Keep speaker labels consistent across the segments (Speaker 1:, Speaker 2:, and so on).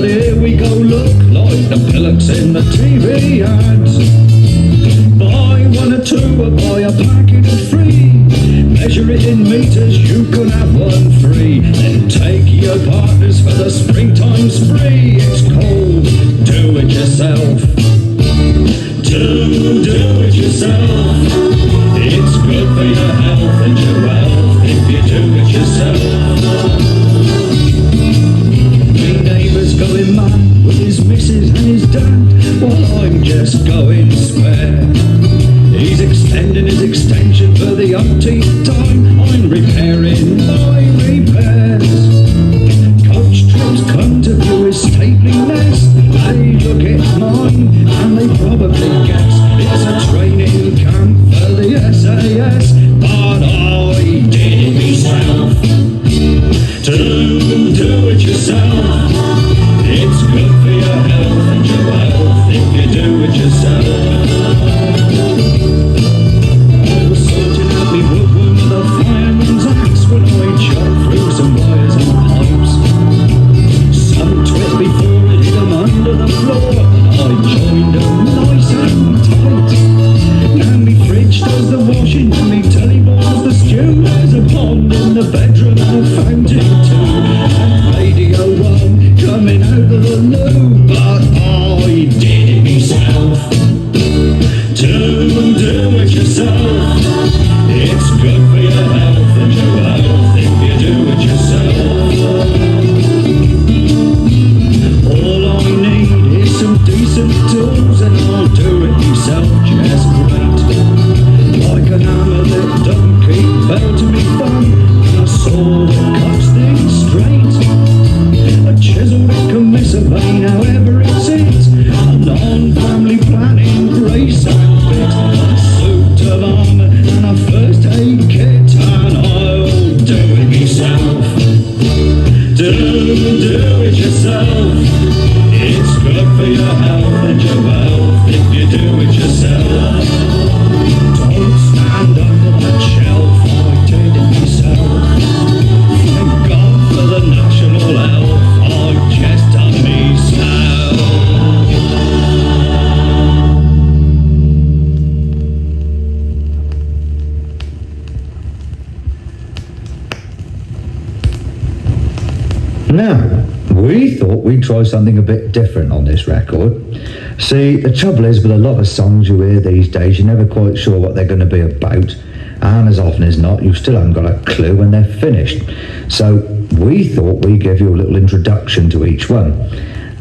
Speaker 1: but here we go, look like the pillocks in the TV ads. Buy one or two or buy a packet of three. Measure it in meters, you can have one free. Then take your partners for the springtime spree. It's called do it yourself. Do it yourself. It's good for your health and your wealth if you do it yourself. My neighbour's going mad with his missus and his dad, while I'm just going spare. He's extending his extension for the umpteenth time. I'm repairing my repairs. Coach trips come to view his stately nest. They look at mine and they probably guess it's a training camp for the SAS. But I did it myself. Do it yourself. It's good for your health and your wealth if you do it yourself. I was sorting out me woodworm with a fireman's axe when I chopped through some wires and pipes. Some twit before it hit them under the floor, and I joined them nice and tight. Now me fridge does the washing and me telly boils the stew. There's a pond in the bedroom and a fountain too, and Radio 1 coming out of the loo. But I did it myself. Do it yourself. It's good for your health and your wealth if you do it yourself. All I need is some decent tools and I'll do it myself just great. Like an hammer that don't keep bell to me bum, and a saw that cuts things straight. A chisel that can miss a vein however it sits. A non-family planning brace and fit. A suit of armour and a first aid kit, and I'll do it myself. Do it yourself. It's good for your health and your wealth if you do it yourself. Don't stand under that shelf, I did it myself. Thank God for the national health, I've just done myself.
Speaker 2: Now, we thought we'd try something a bit different on this record. See, the trouble is with a lot of songs you hear these days, you're never quite sure what they're going to be about, and as often as not, you still haven't got a clue when they're finished. So we thought we'd give you a little introduction to each one,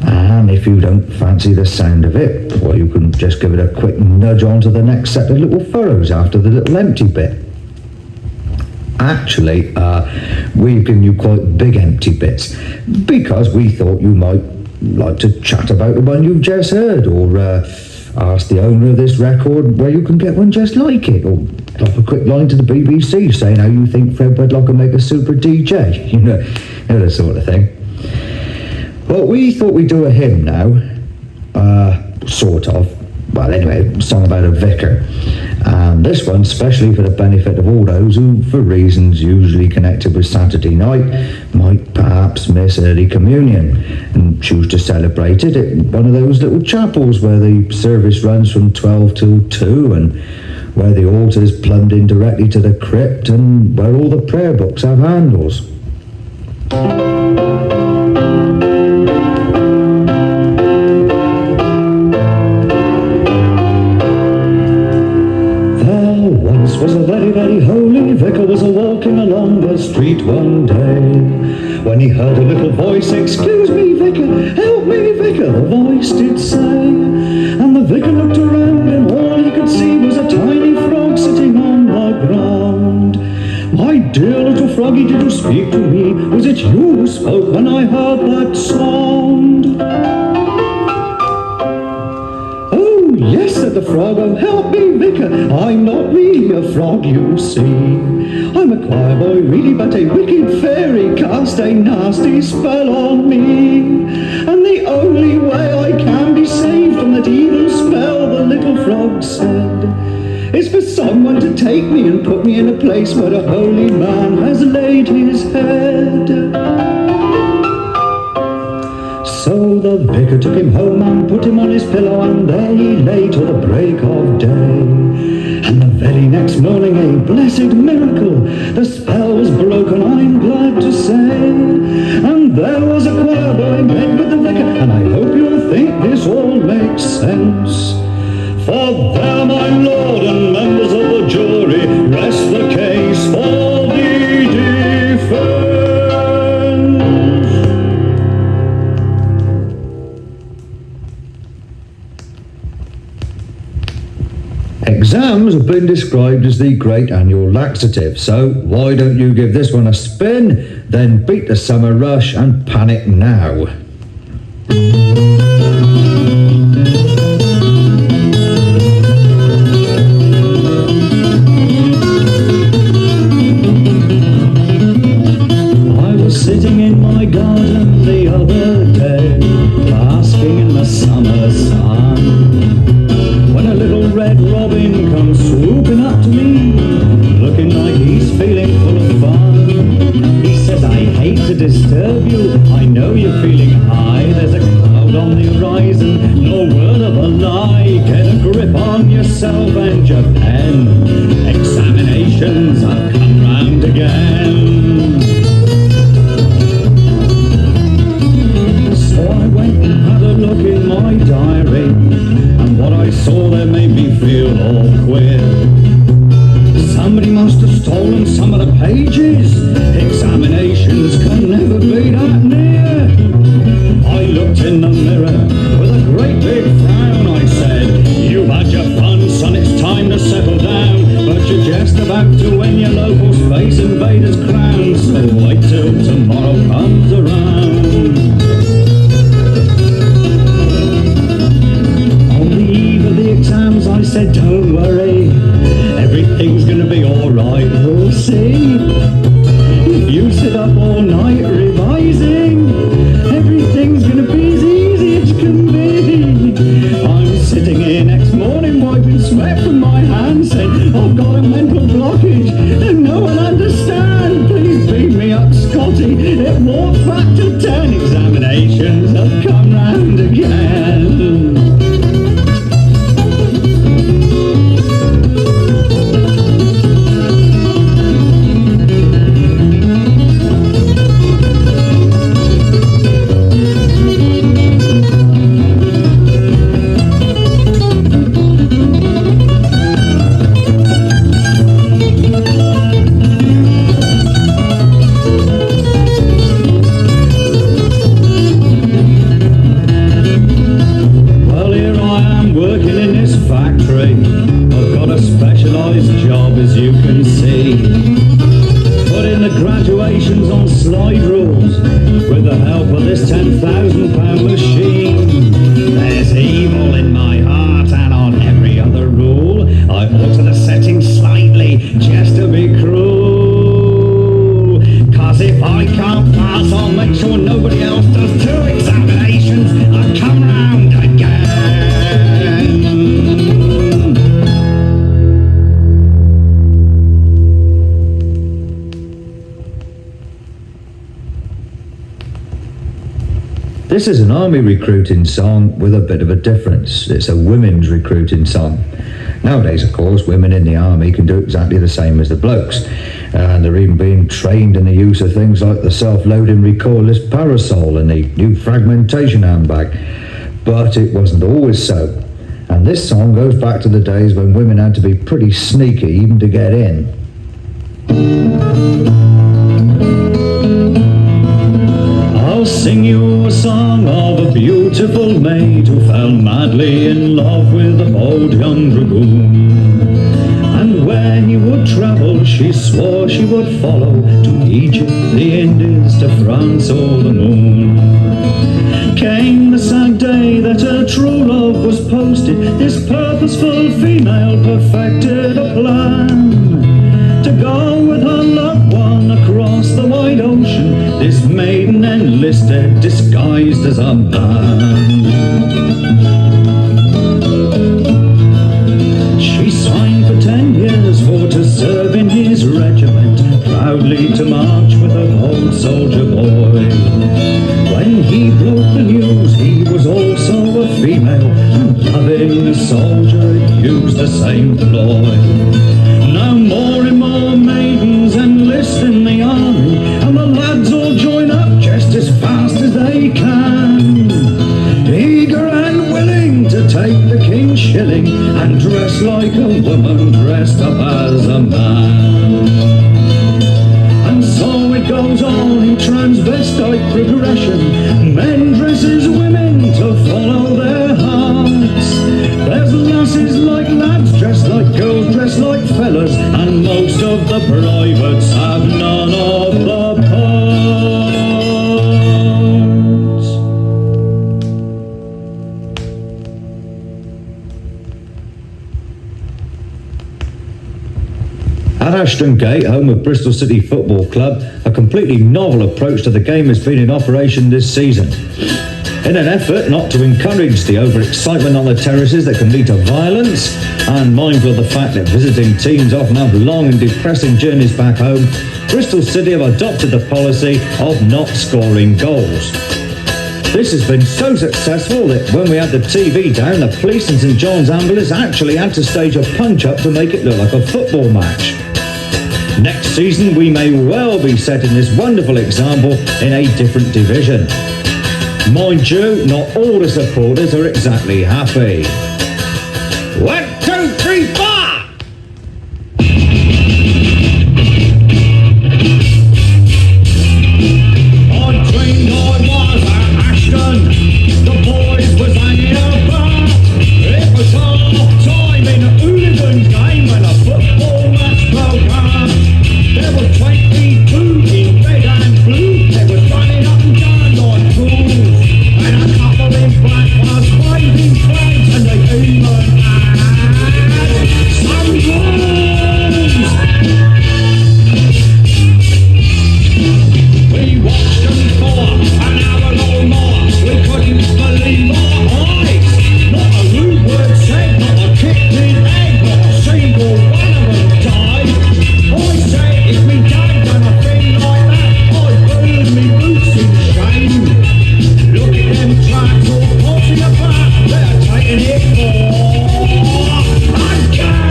Speaker 2: and if you don't fancy the sound of it, well, you can just give it a quick nudge on to the next set of little furrows after the little empty bit. Actually, we've given you quite big empty bits because we thought you might like to chat about the one you've just heard, or ask the owner of this record where you can get one just like it, or drop a quick line to the BBC saying how you think Fred Wedlock can make a super DJ, you know that sort of thing. Well, we thought we'd do a hymn now, sort of. Well, anyway, a song about a vicar. And this one, especially for the benefit of all those who, for reasons usually connected with Saturday night, might perhaps miss early communion and choose to celebrate it at one of those little chapels where the service runs from 12 till 2 and where the altar's plumbed in directly to the crypt and where all the prayer books have handles. Was a very, very holy vicar was a-walking along the street one day, when he heard a little voice, "Excuse me, vicar, help me, vicar," the voice did say. And the vicar looked around and all he could see was a tiny frog sitting on the ground. "My dear little froggy, did you speak to me? Was it you who spoke when I heard that sound?" "Oh, yes," said the frog, "oh, help me, vicar, I'm not really a frog, you see. I'm a choir boy, really, but a wicked fairy cast a nasty spell on me. And the only way I can be saved from that evil spell," the little frog said, "is for someone to take me and put me in a place where a holy man has laid his head." So the vicar took him home and put him on his pillow, and there he lay till the break of day. And the very next morning, a blessed miracle, the spell was broken, I'm glad to say. And there was a choir boy met with the vicar, and I hope you'll think this all makes sense. For there, my lord and members of the jury, rest the case for the defence. Exams have been described as the great annual laxative, so why don't you give this one a spin, then beat the summer rush and panic now. I was sitting in my garden the other day, basking in the summer sun, when a little red robin comes swooping up to me, looking like he's feeling full of fun. He says, I hate to disturb you, I know you're feeling high, there's a cloud on the horizon, no word of a lie, get a grip on yourself and your pen, examinations have come round again. So I went and had a look in my diary, and what I saw there made me feel all queer. Somebody must have stolen some of the pages. Examinations can never be that near. I looked in the mirror with a great big frown. I said, you've had your fun, son, it's time to settle down. But you're just about to win your local Space Invaders crown, so wait till tomorrow comes around. Exams, I said, don't worry, everything's gonna be alright, we'll see. If you sit up all night revising, everything's gonna be as easy as can be. I'm sitting here next morning wiping sweat from my hands, saying, I've got a mental blockage and no one understands. Please beat me up, Scotty. It walks back to 10. Examinations have come round again. Graduations on slide rules with the help of this £10,000 machine. There's evil in my heart and on every other rule I alter the settings slightly just to be cruel. Cause if I can't pass, I'll make sure nobody else does too. Examinations are come round again. This is an army recruiting song with a bit of a difference. It's a women's recruiting song. Nowadays, of course, women in the army can do exactly the same as the blokes. And they're even being trained in the use of things like the self-loading recoilless parasol and the new fragmentation handbag. But it wasn't always so. And this song goes back to the days when women had to be pretty sneaky even to get in. I'll sing you a song of a beautiful maid who fell madly in love with a bold young dragoon. And when he would travel, she swore she would follow to Egypt, the Indies, to France or the moon. Came the sad day that her true love was posted. This purposeful female perfected a plan to go with her loved one across the wide ocean. This maiden enlisted, disguised as a man. She signed for 10 years for to serve in his regiment, proudly to march with her old soldier boy. When he broke the news
Speaker 1: soldier use the same ploy. Now more and more maidens enlist in the army, and the lads all join up just as fast as they can, eager and willing to take the king's shilling and dress like a woman dressed up as a man. And so it goes on in transvestite progression, men dress as women to follow their hearts. There's lasses like lads dressed like girls, dressed like fellas, and most of the privates have none of the parts.
Speaker 2: At Ashton Gate, home of Bristol City Football Club, a completely novel approach to the game has been in operation this season. In an effort not to encourage the overexcitement on the terraces that can lead to violence, and mindful of the fact that visiting teams often have long and depressing journeys back home, Bristol City have adopted the policy of not scoring goals. This has been so successful that when we had the TV down, the police and St John's ambulance actually had to stage a punch-up to make it look like a football match. Next season, we may well be setting this wonderful example in a different division. Mind you, not all the supporters are exactly happy. 1, 2, 3, 4!
Speaker 1: I dreamed I was at Ashton, the boys was hanging about. It was half time in a hooligan game when a football match broke out. There were 22 in red and blue, they were running up and down like fools, and a couple in black was waving flags, and they even had some rules. We watched them for an hour or more. We couldn't believe our eyes. Not a rude word said, not a kicked in egg, not a single one of them died. I say if me dad done a thing like that, I'd burn me boots in shame. Look at them tracks all popping apart. They're taking it for a game.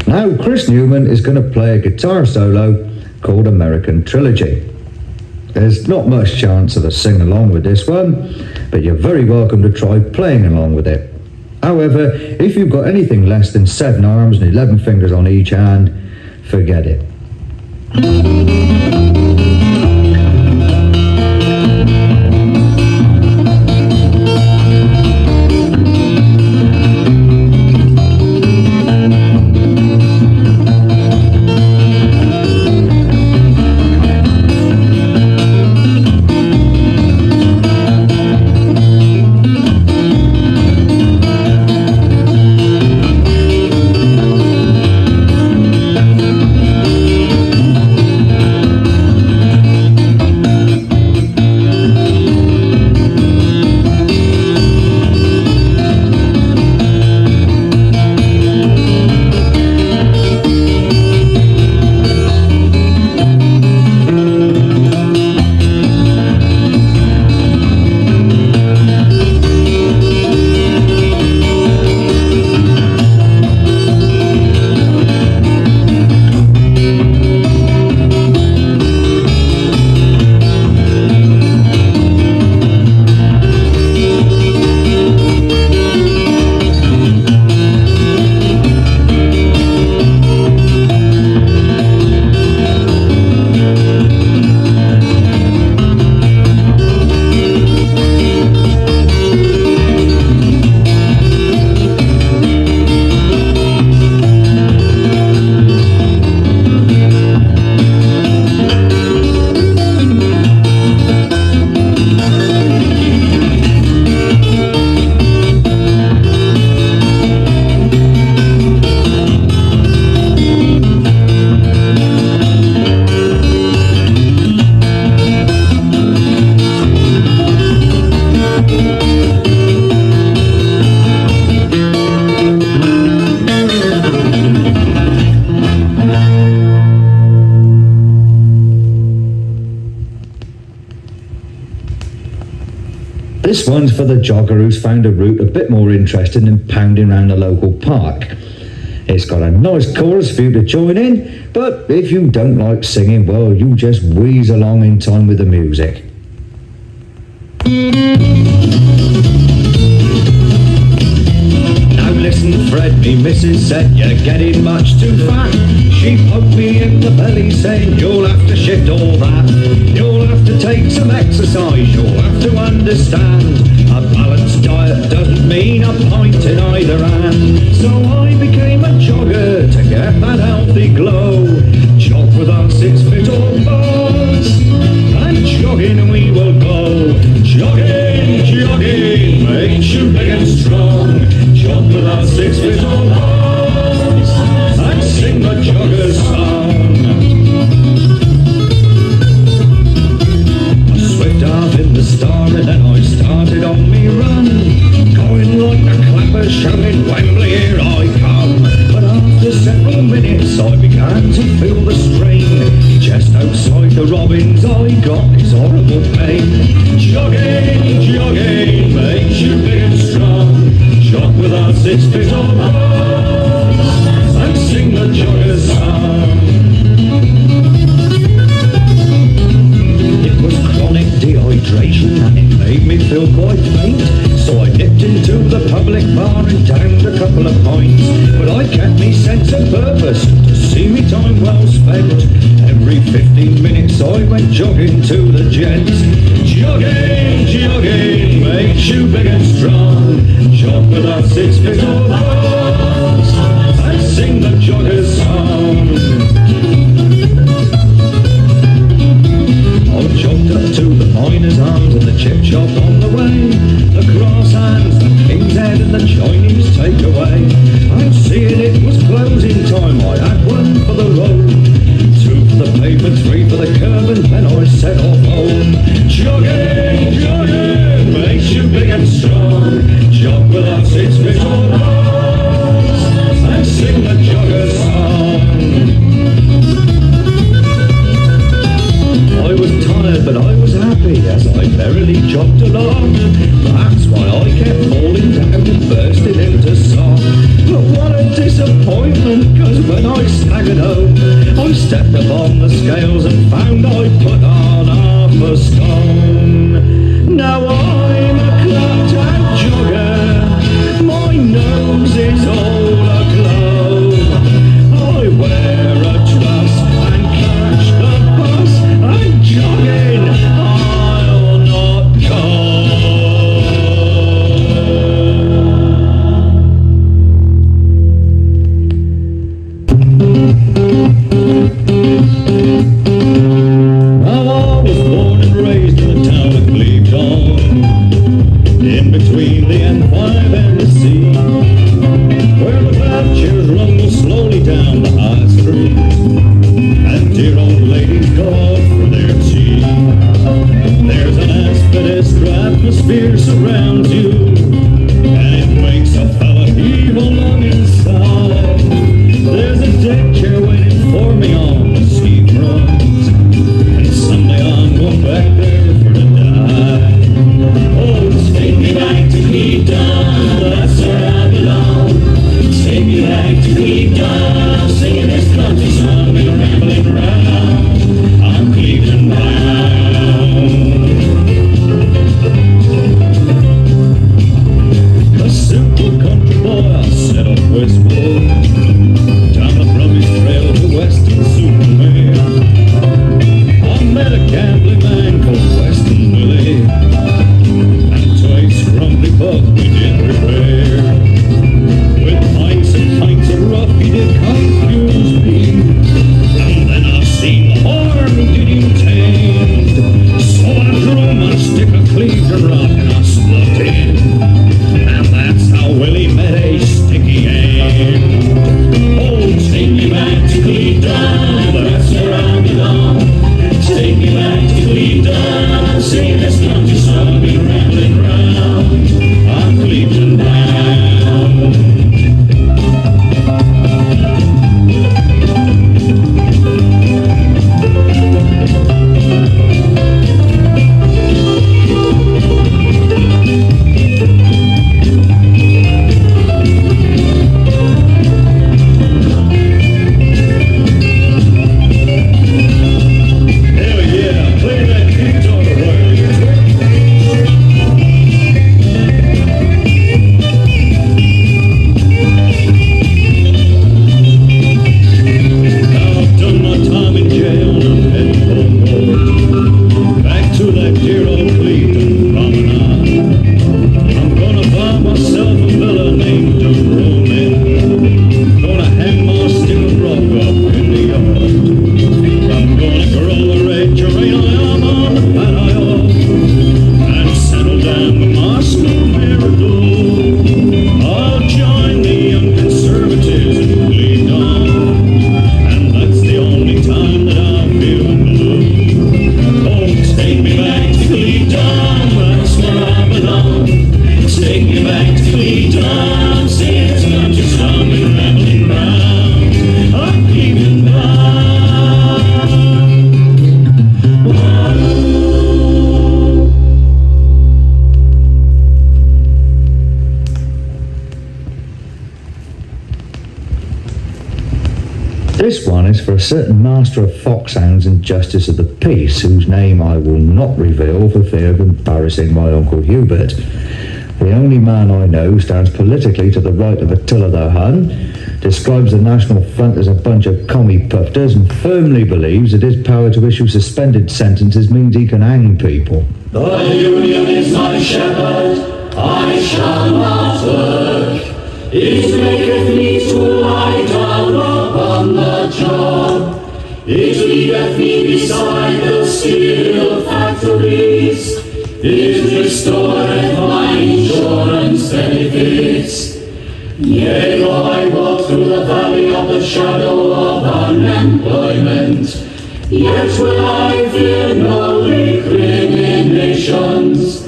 Speaker 2: Now Chris Newman is going to play a guitar solo called American Trilogy. There's not much chance of a sing-along with this one, but you're very welcome to try playing along with it. However, if you've got anything less than 7 arms and 11 fingers on each hand, forget it. This one's for the jogger who's found a route a bit more interesting than pounding around a local park. It's got a nice chorus for you to join in, but if you don't like singing, well, you just wheeze along in time with the music. Now listen, Fred, me missus said you're getting much too fat. She poked me in the belly saying you'll have to shift all that. You'll have to take some exercise, you'll have to understand. A balanced diet doesn't mean a pint in either hand. So I became a jogger to get that healthy glow. Jog with our 6 foot or bars, and jogging we will go. Jogging, jogging, makes you big and strong. Jog with our 6 foot or bars, and sing the jogger's song. Swift up in the star and then I started on me run, going like a clapper shouting Wembley here I come. But after several minutes I began to feel the strain. Just outside the robins I got this horrible pain. Jogging, jogging, makes you big and strong. Jog with our 6 foot or bars, and sing the jogger's song. It was chronic dehydration and it made me feel quite faint. So I nipped into the public bar and downed a couple of pints. But I kept me sense of purpose to see me time well spent. Every 15 minutes I went jogging to the gents. Jogging, jogging, makes you big and strong. Jog with our 6 foot or bars, and sing the jogger's song. I jogged up to the Miner's Arms and the chip shop on the way. The Cross Hands, the King's Head and the Chinese takeaway. And seeing it was closing time, I had one for the road, 2 for the pavement, 3 for the curb, and then I set off home. Jogging, jogging, makes you big and strong. Jog with our 6 foot or bars, and sing the jogger's song. I was tired, but I was happy as I merrily jogged along. That's why I kept falling down and bursting into song. But what a disappointment, cause when I staggered home, I stepped up on the scales and found I put on half a stone. Now I'm a clapped out jogger, my nose is all aglow. I wear a truss and catch the bus, and jogging I'll not go. Now I was born and raised in the town of Clevedon, in between the M5 and the sea, where the chairs rumble slowly down the high street, and dear old ladies go out for their tea. There's an aspidistra atmosphere surrounds you, and it makes a fella heave along inside. There's a deck chair waiting for me on the seafront, and someday I'm going back there for to die. Oh, take me back to Clevedon, that's where I belong. Take me back to Clevedon, singing this country song and rambling round. I'm Cleveland bound. A simple country boy, I set off westward, down the Brumbies Trail to Western Superman. I met a gambling man called Weston Willie, and to a scrumbly pub we did repair. With pints and pints of rough he did confuse me, and then I seen the harm he did intend. So I drew him a stick of Cleveland rock and I slugged him, and that's how Willie met a sticky end. This one is for a certain master of foxhounds and justice of the peace, whose name I will not reveal for fear of embarrassing my Uncle Hubert. The only man I know stands politically to the right of Attila the Hun, describes the National Front as a bunch of commie pufters, and firmly believes that his power to issue suspended sentences means he can hang people.
Speaker 1: The Union is my shepherd, I shall not work. It maketh me to lie down upon the job. It leadeth me beside the steel factories. It restoreth my insurance benefits. Yea, though I walk through the valley of the shadow of unemployment, yet will I fear no recriminations,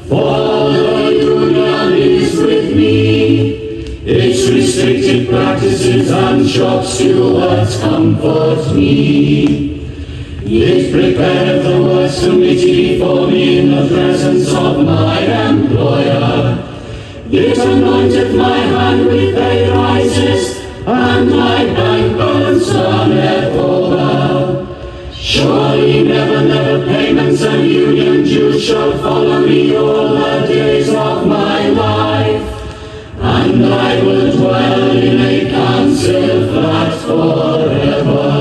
Speaker 1: for the Union is with me. Its restricted practices and shop stewards comfort me. It prepareth the worst committee for me in the presence of my employer. It anointeth my hand with pay rises, and my bank balance runneth over. Surely never payments and union dues shall follow me all the days of my life, and I will dwell in a council flat forever.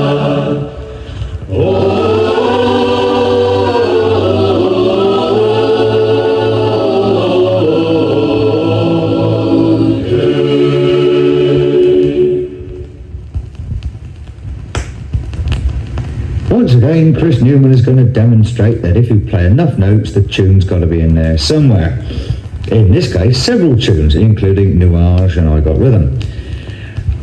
Speaker 2: Once again, Chris Newman is going to demonstrate that if you play enough notes, the tune's got to be in there somewhere. In this case, several tunes, including Nuage and I Got Rhythm.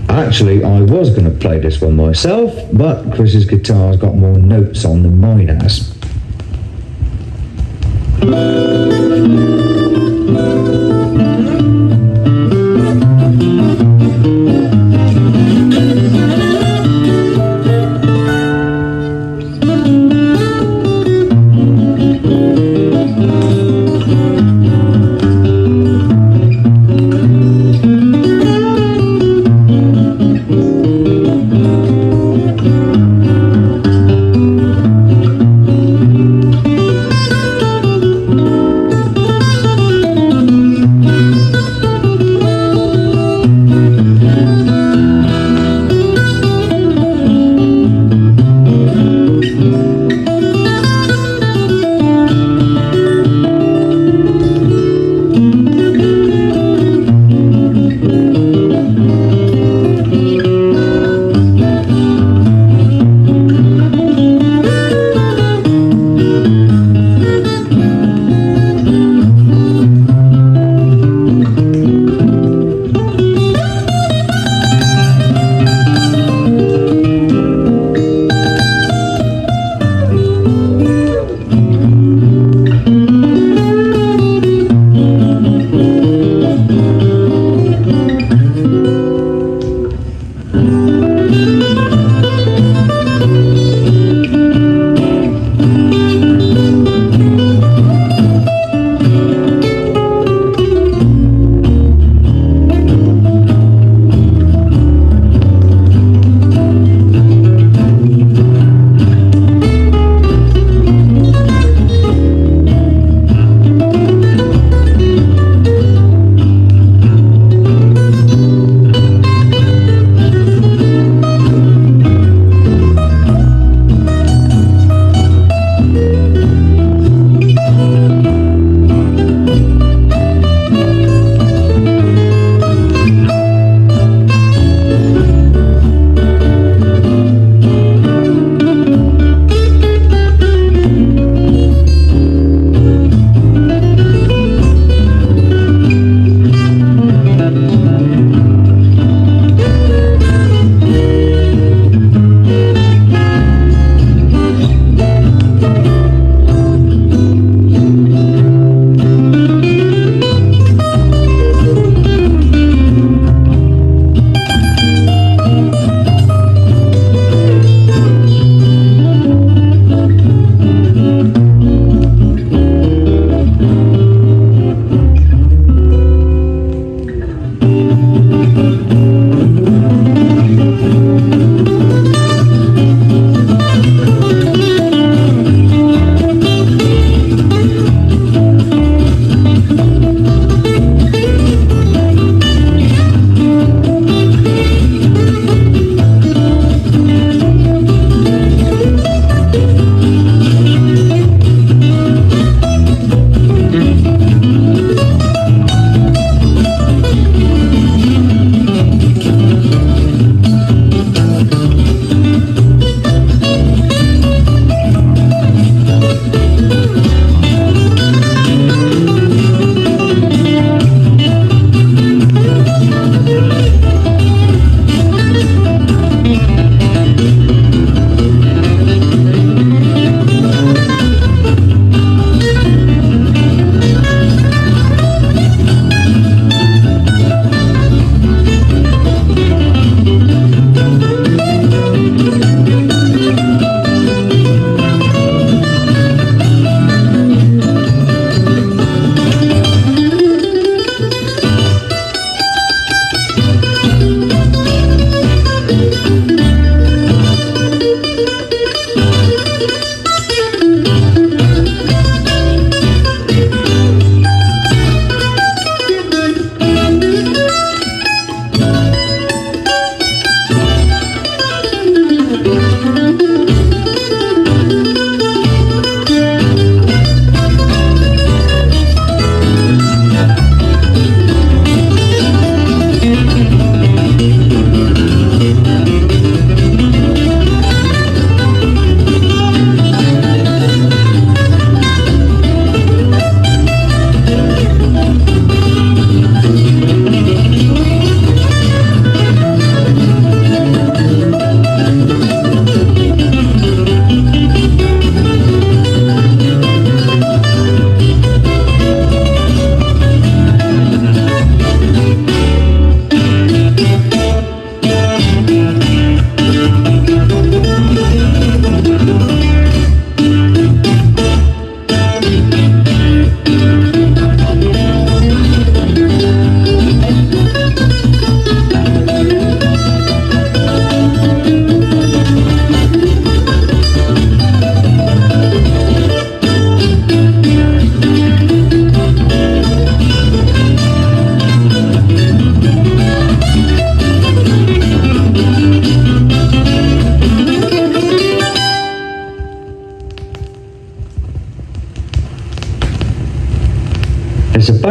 Speaker 2: Actually, I was going to play this one myself, but Chris's guitar's got more notes on than mine has.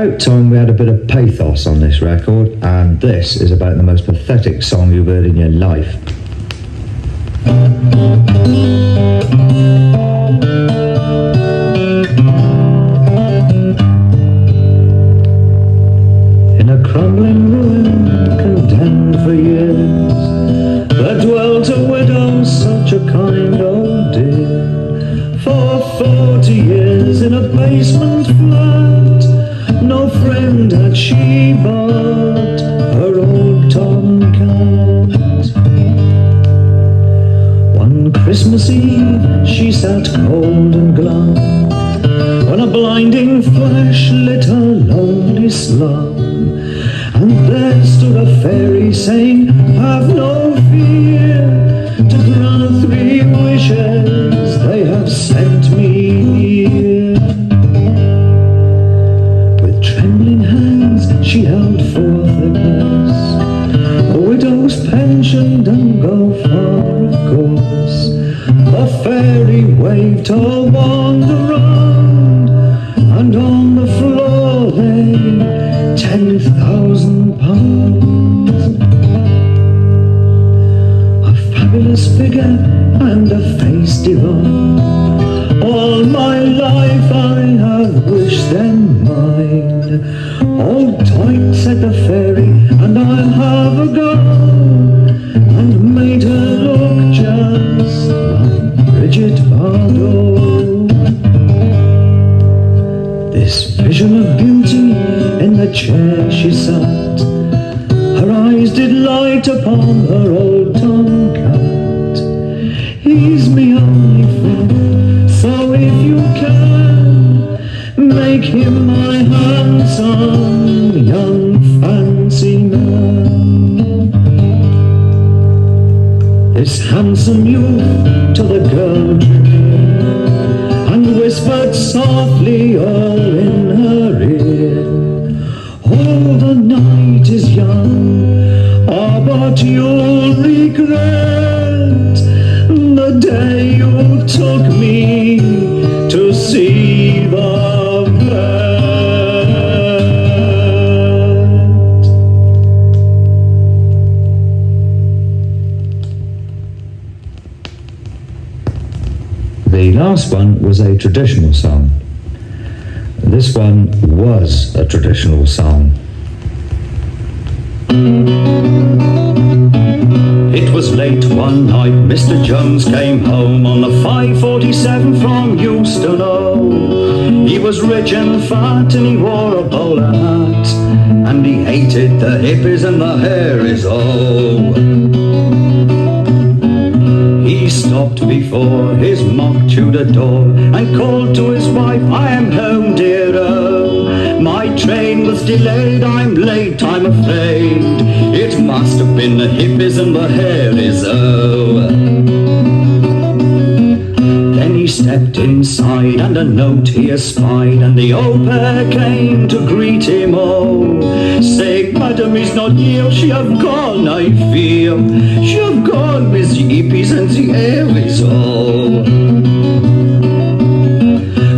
Speaker 2: about time we had a bit of pathos on this record, and this is about the most pathetic song you've heard in your life. In a crumbling ruin, condemned for years, there dwelt a widow, such a kind old dear. For 40 years in a basement flat, no friend had she but her old tomcat. One Christmas Eve she sat cold and glum, when a blinding flash lit her lonely slum. And there stood a fairy saying, have no fear, to grant 3 wishes they have sent me here. With trembling hands she held forth the purse, a widow's pension don't go far, of course. The fairy waved her wand around, and on the floor lay 10,000 pounds. A fabulous figure and a face divine, all my life I have wished them mine. Hold tight, said the fairy, and I'll have a go, and made her look just like Bridget Bardot. This vision of beauty in the chair she sat, her eyes did light upon her old tomcat. He's me only friend, so if you can, make him my handsome young fancy man. This handsome youth to the girl drew near, and whispered softly all in her ear, oh, the night is young, ah, but you'll regret the day you took me to see the vet. The last one was a traditional song. This one was a traditional song. It was late one night, Mr. Jones came home on the 547 from Euston. Oh, he was rich and fat and he wore a bowler hat, and he hated the hippies and the Harrys. Oh, he stopped before his mock Tudor door and called to his wife, I am home, dear. Oh, my train was delayed, I'm late, I'm afraid. It must have been the hippies and the Harrys. Oh, then he stepped inside and a note he espied, and the au pair came to greet him. Oh, saying, madam is not here, she have gone, I fear. She have gone with the hippies and the Harrys. Oh,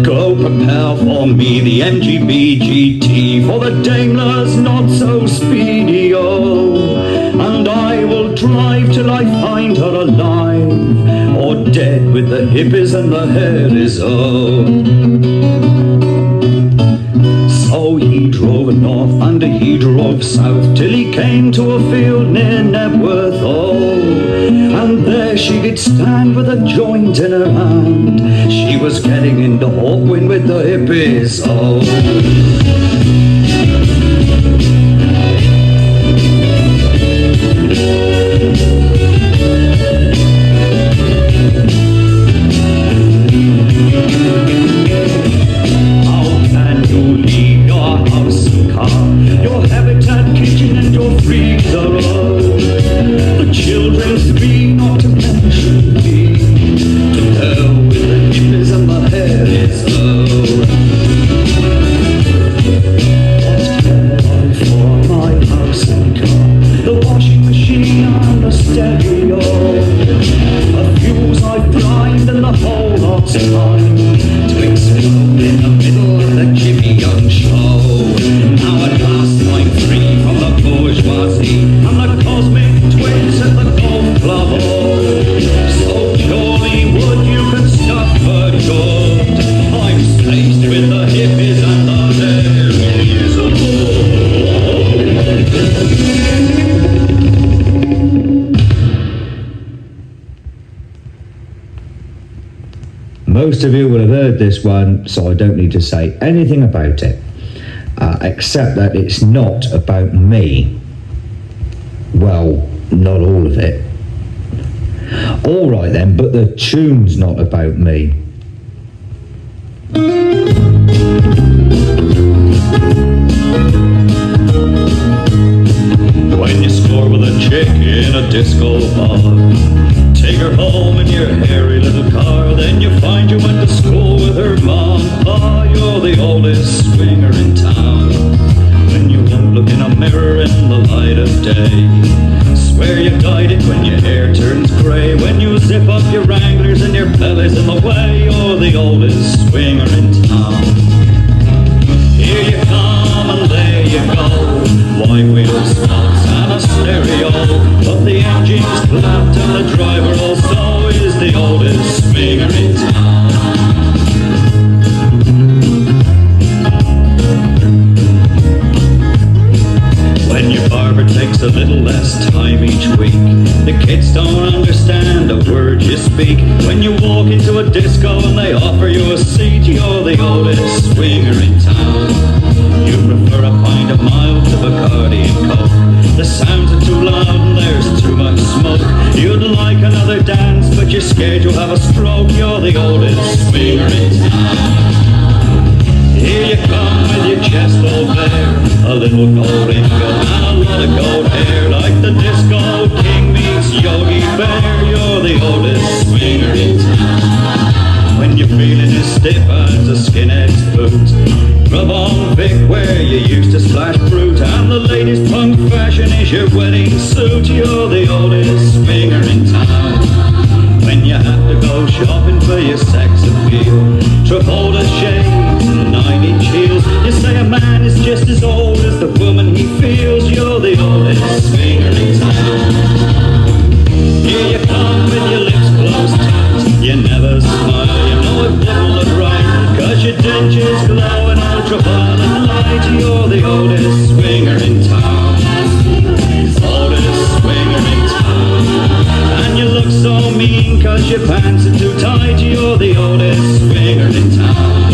Speaker 2: go prepare for me the MGB GT, for the Daimler's not so speedy. Oh, and I will drive till I find her alive or dead with the hippies and the Harrys. Oh, so he drove north and he drove south till he came to a field near Nebworth. Oh, and there she did stand with a joint in her hand. She was getting into Hawkwind with the hippies. Oh, your habitat kitchen and your freezer. The children's scream, not to mention me, to hell with the hippies and the Harrys. Oh, what care I for my house and car, the washing machine and the stereo, a fuse I blind and the whole lot's time to explode in the middle of the Jimmy Young show. Most of you will have heard this one, so I don't need to say anything about it, except that it's not about me. Well, not all of it. All right then, but the tune's not about me.
Speaker 1: When you score with a chick in a disco bar, take her home in your hairy little car, then you find you went to school with her mom. Ah, you're the oldest swinger in town. When you won't look in a mirror in the light of day, swear you dyed it when your hair turns grey. When you zip up your Wranglers and your belly's in the way, you're the oldest swinger in town. Here you come and there you go, white wheel spots and a stereo, but the engine's flapped and the driver also is the oldest swinger in town. When your barber takes a little less time each week, the kids don't understand a word you speak. When you walk into a disco and they offer you a seat, you're the oldest swinger in town. You prefer a pint of mild to Bacardi and Coke. The sounds are too loud and there's too much smoke. You'd like another dance, but you're scared you'll have a stroke. You're the oldest swinger in town. Here you come with your chest all bare, a little gold ingot and a lot of gold hair. Like the disco king meets Yogi Bear, you're the oldest swinger in town. When you're feeling as stiff as a skinhead's boot, rub on Vic where you used to splash fruit, and the latest punk fashion is your wedding suit. You're the oldest swinger in town. When you have to go shopping for your sex appeal, Travolta shades and 9-inch heels, you say a man is just as old as the woman he feels. You're the oldest swinger in town. Here you come with your lips closed tight, you never smile, you know it wouldn't look right, 'cause your dentures glow in ultraviolet light. You're the oldest swinger in town. Oldest swinger in town. And you look so mean 'cause your pants are too tight. You're the oldest swinger in town.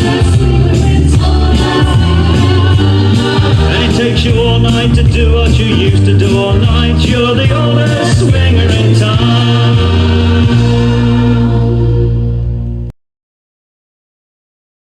Speaker 1: And it takes you all night to do what you used to do all night. You're the oldest swinger in